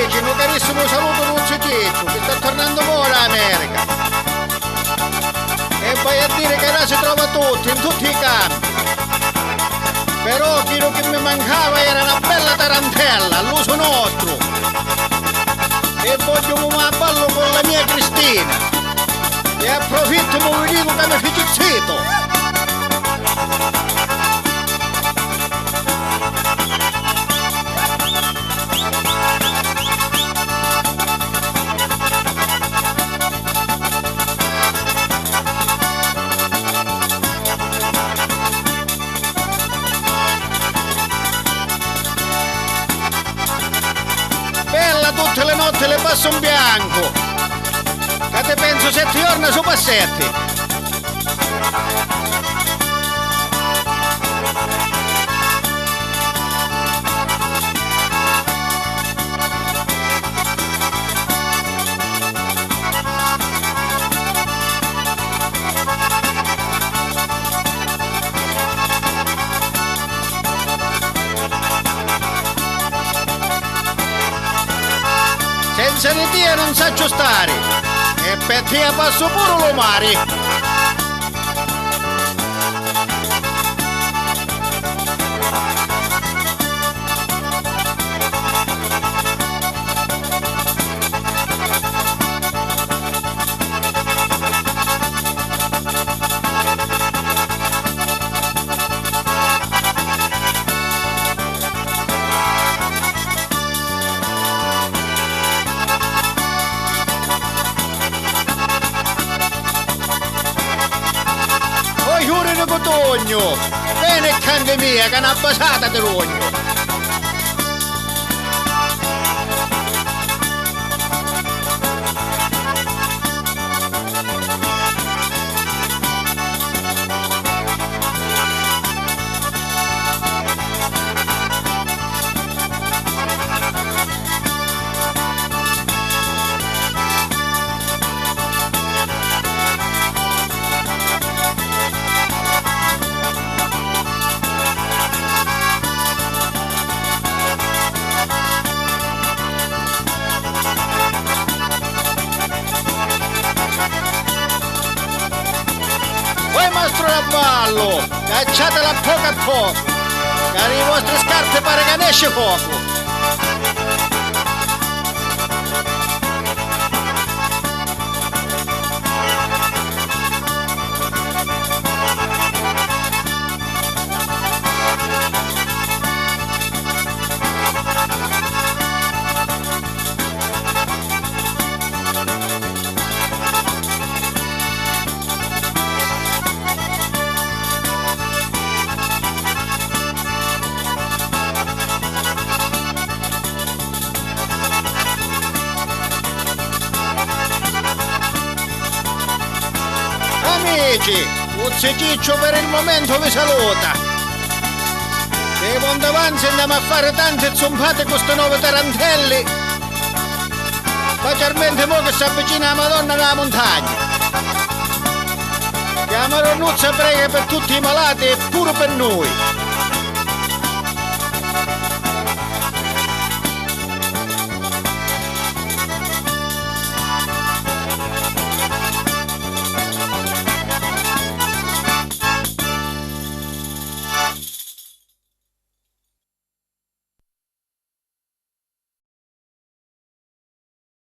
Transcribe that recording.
Amici, un carissimo saluto da un Ciciccio che sta tornando ora America. E vai a dire che là si trova tutti, in tutti i campi. Però quello che mi mancava era una bella tarantella, all'uso nostro. E voglio un ballo con la mia Cristina. E approfitto e vi dico che mi feci zitto. Tutte le notti le passo in bianco, che te penso 7 giorni su passetti. Senza di te non saggio stare, e per te passo pure lo mare. Giuro di cotogno, bene canne mia, che è una basata di rogno. Mastro Lavallo, cacciatela poco a poco, che alle vostre scarpe pare che ne esce poco. Amici, Uzziciccio per il momento vi saluta. Se quando avanti andiamo a fare tante zompate con queste 9 tarantelli, specialmente mo che si avvicina la Madonna della montagna. Chiamo Ronuzza prega per tutti i malati e pure per noi.